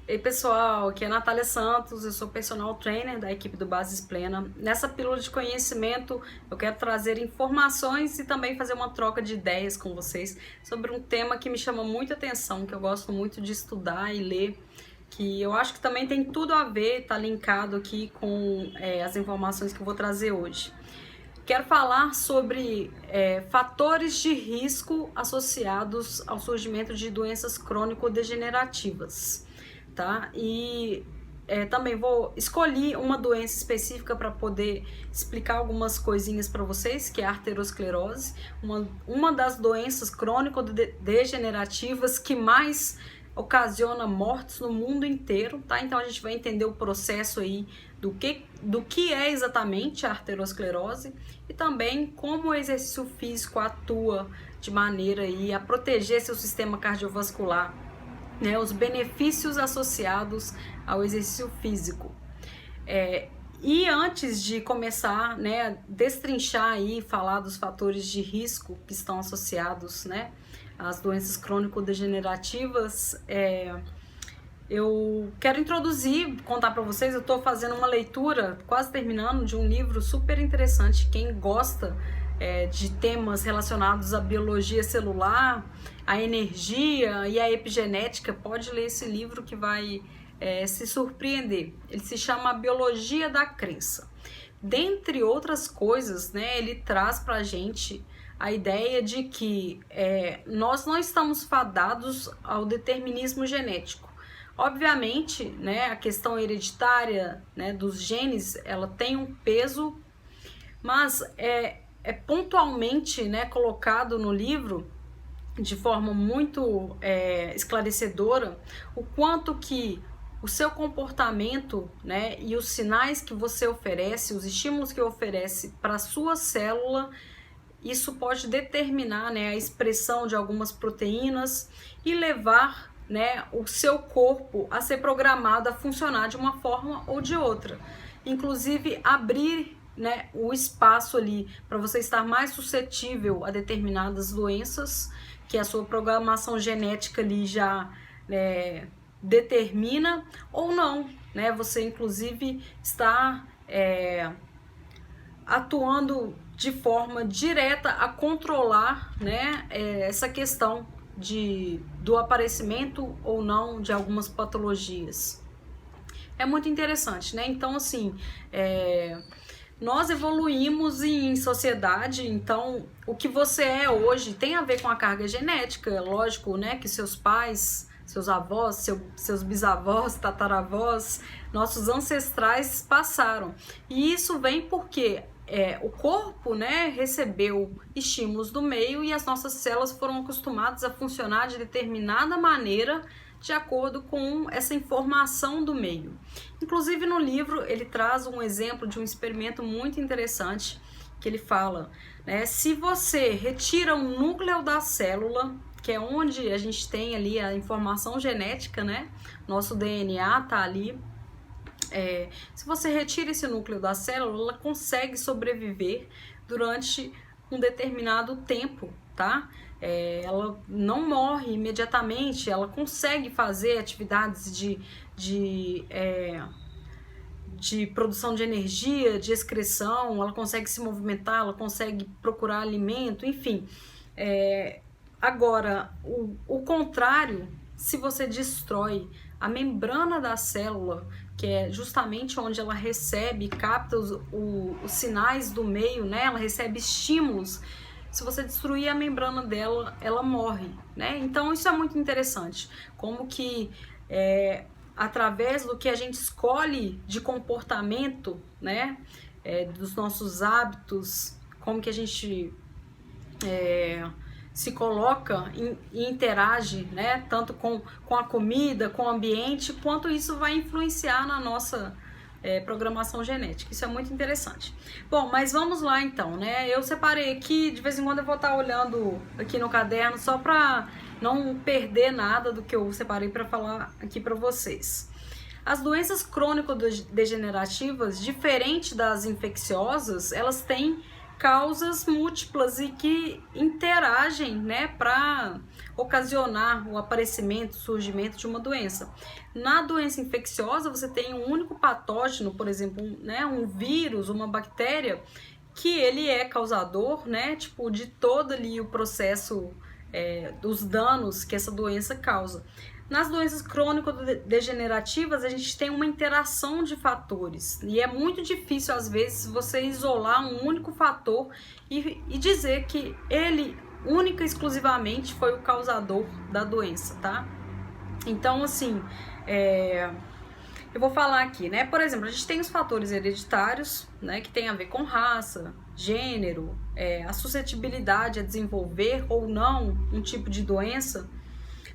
Ei pessoal, aqui é a Natália Santos, eu sou personal trainer da equipe do Bases Plena. Nessa pílula de conhecimento eu quero trazer informações e também fazer uma troca de ideias com vocês sobre um tema que me chama muita atenção, que eu gosto muito de estudar e ler, que eu acho que também tem tudo a ver, está linkado aqui com as informações que eu vou trazer hoje. Quero falar sobre fatores de risco associados ao surgimento de doenças crônico-degenerativas, tá? E também vou escolher uma doença específica para poder explicar algumas coisinhas para vocês, que é a arteriosclerose, uma das doenças crônico-degenerativas que mais ocasiona mortes no mundo inteiro, tá? Então a gente vai entender o processo aí do que é exatamente a arteriosclerose e também como o exercício físico atua de maneira aí a proteger seu sistema cardiovascular, né? Os benefícios associados ao exercício físico. E antes de começar, né, destrinchar aí, falar dos fatores de risco que estão associados, né, às doenças crônico-degenerativas, eu quero contar para vocês, eu estou fazendo uma leitura, quase terminando, de um livro super interessante. Quem gosta de temas relacionados à biologia celular, à energia e à epigenética, pode ler esse livro que vai se surpreender. Ele se chama A Biologia da Crença. Dentre outras coisas, né, ele traz para a gente a ideia de que nós não estamos fadados ao determinismo genético. Obviamente, né, a questão hereditária, né, dos genes, ela tem um peso, mas é pontualmente, né, colocado no livro de forma muito esclarecedora o quanto que o seu comportamento, né, e os sinais que você oferece, os estímulos que oferece para a sua célula, isso pode determinar, né, a expressão de algumas proteínas e levar, né, o seu corpo a ser programado a funcionar de uma forma ou de outra, inclusive abrir, né, o espaço ali para você estar mais suscetível a determinadas doenças que a sua programação genética ali já determina, ou não, né? Você inclusive está atuando de forma direta a controlar, né, essa questão do aparecimento ou não de algumas patologias. É muito interessante, né? Então, assim, nós evoluímos em sociedade, então o que você é hoje tem a ver com a carga genética, lógico, né? Que seus pais, seus avós, seus bisavós, tataravós, nossos ancestrais passaram. E isso vem porque o corpo, né, recebeu estímulos do meio e as nossas células foram acostumadas a funcionar de determinada maneira de acordo com essa informação do meio. Inclusive no livro ele traz um exemplo de um experimento muito interessante que ele fala, né, se você retira um núcleo da célula, que é onde a gente tem ali a informação genética, né, nosso DNA tá ali, se você retira esse núcleo da célula, ela consegue sobreviver durante um determinado tempo, tá? Ela não morre imediatamente, ela consegue fazer atividades de produção de energia, de excreção, ela consegue se movimentar, ela consegue procurar alimento, enfim. Agora, o contrário, se você destrói a membrana da célula, que é justamente onde ela recebe, capta os sinais do meio, né? Ela recebe estímulos. Se você destruir a membrana dela, ela morre, né? Então isso é muito interessante, como que através do que a gente escolhe de comportamento, né? Dos nossos hábitos, como que a gente se coloca e interage, né, tanto com a comida, com o ambiente, quanto isso vai influenciar na nossa programação genética. Isso é muito interessante. Bom, mas vamos lá então, né? Eu separei aqui, de vez em quando eu vou estar olhando aqui no caderno, só para não perder nada do que eu separei para falar aqui para vocês. As doenças crônico-degenerativas, diferente das infecciosas, elas têm causas múltiplas e que interagem, né, para ocasionar o aparecimento, o surgimento de uma doença. Na doença infecciosa, você tem um único patógeno, por exemplo, né, um vírus, uma bactéria, que ele é causador, né, tipo, de todo ali o processo dos danos que essa doença causa. Nas doenças crônico-degenerativas, a gente tem uma interação de fatores e é muito difícil, às vezes, você isolar um único fator e dizer que ele, única e exclusivamente, foi o causador da doença, tá? Então, assim, eu vou falar aqui, né? Por exemplo, a gente tem os fatores hereditários, né? Que tem a ver com raça, gênero, a suscetibilidade a desenvolver ou não um tipo de doença.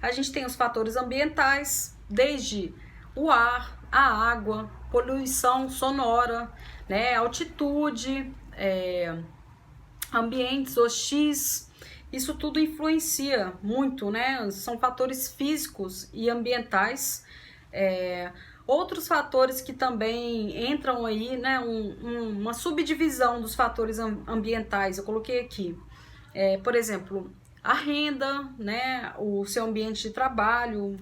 A gente tem os fatores ambientais, desde o ar, a água, poluição sonora, né? Altitude, ambientes hostis. Isso tudo influencia muito, né? São fatores físicos e ambientais. Outros fatores que também entram aí, né, uma subdivisão dos fatores ambientais, eu coloquei aqui, por exemplo, a renda, né, o seu ambiente de trabalho,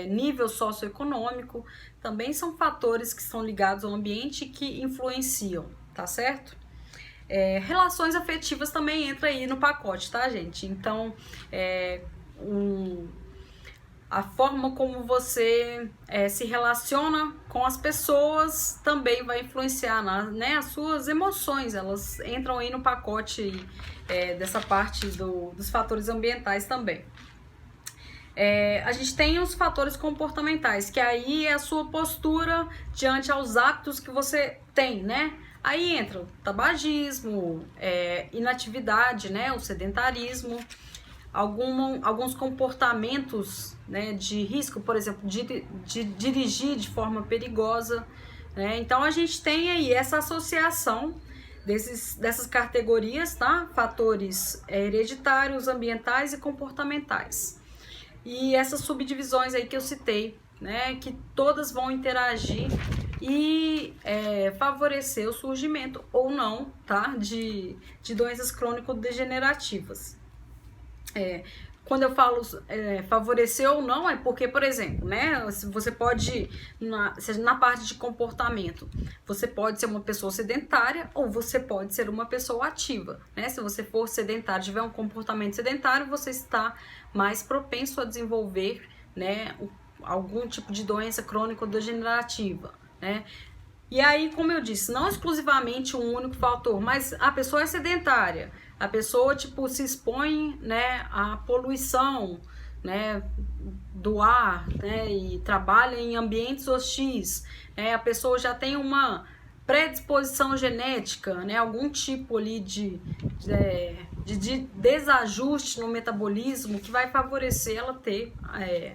nível socioeconômico, também são fatores que são ligados ao ambiente e que influenciam, tá certo? Relações afetivas também entra aí no pacote, tá, gente? Então, a forma como você se relaciona com as pessoas também vai influenciar né, as suas emoções, elas entram aí no pacote dessa parte dos fatores ambientais também. A gente tem os fatores comportamentais, que aí é a sua postura diante aos hábitos que você tem, né? Aí entra o tabagismo, inatividade, né, o sedentarismo, alguns comportamentos, né, de risco, por exemplo, de dirigir de forma perigosa, né? Então a gente tem aí essa associação dessas categorias, tá? Fatores hereditários, ambientais e comportamentais. E essas subdivisões aí que eu citei, né, que todas vão interagir e favorecer o surgimento ou não, tá? De doenças crônico-degenerativas. Quando eu falo favorecer ou não, é porque, por exemplo, né, você pode, na parte de comportamento, você pode ser uma pessoa sedentária ou você pode ser uma pessoa ativa, né? Se você for sedentário, tiver um comportamento sedentário, você está mais propenso a desenvolver, né, algum tipo de doença crônico-degenerativa, né? E aí, como eu disse, não exclusivamente um único fator, mas a pessoa é sedentária, a pessoa, tipo, se expõe, né, à poluição, né, do ar, né, e trabalha em ambientes hostis, né, a pessoa já tem uma predisposição genética, né, algum tipo ali de desajuste no metabolismo que vai favorecer ela ter,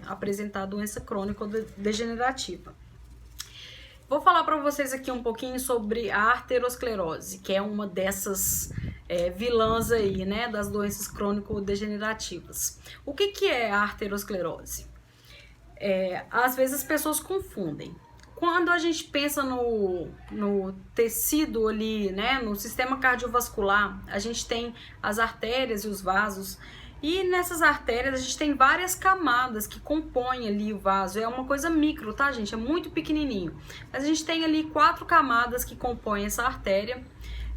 apresentar doença crônico-degenerativa. Vou falar para vocês aqui um pouquinho sobre a arteriosclerose, que é uma dessas vilãs aí, né, das doenças crônico-degenerativas. O que é a arteriosclerose? Às vezes as pessoas confundem. Quando a gente pensa no tecido ali, né, no sistema cardiovascular, a gente tem as artérias e os vasos. E nessas artérias a gente tem várias camadas que compõem ali o vaso. É uma coisa micro, tá, gente? É muito pequenininho. Mas a gente tem ali 4 camadas que compõem essa artéria.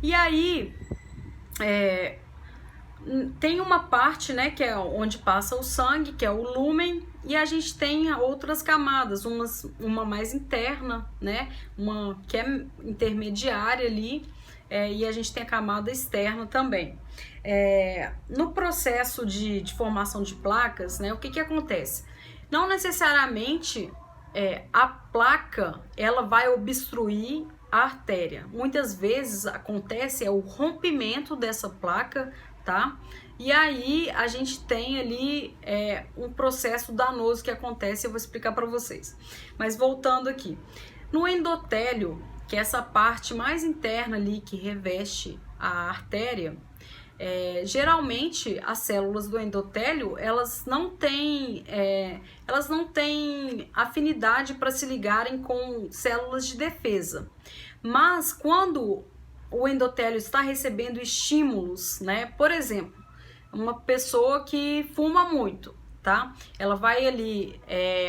E aí tem uma parte, né, que é onde passa o sangue, que é o lúmen. E a gente tem outras camadas, uma mais interna, né, uma que é intermediária ali. E a gente tem a camada externa também. No processo de formação de placas, né, o que acontece? Não necessariamente a placa ela vai obstruir a artéria. Muitas vezes acontece o rompimento dessa placa, tá? E aí a gente tem ali um processo danoso que acontece, eu vou explicar para vocês. Mas voltando aqui, no endotélio, que é essa parte mais interna ali que reveste a artéria, geralmente as células do endotélio elas não têm afinidade para se ligarem com células de defesa. Mas quando o endotélio está recebendo estímulos, né? Por exemplo, uma pessoa que fuma muito, tá? Ela vai ali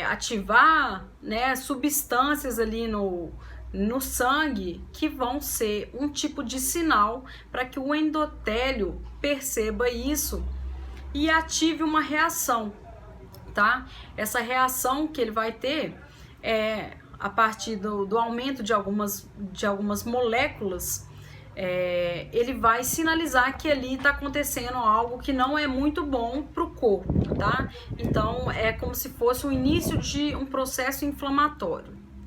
ativar, né, substâncias ali no sangue que vão ser um tipo de sinal para que o endotélio perceba isso e ative uma reação, tá? Essa reação que ele vai ter a partir do aumento de algumas moléculas, ele vai sinalizar que ali está acontecendo algo que não é muito bom para o corpo, tá? Então é como se fosse o início de um processo inflamatório.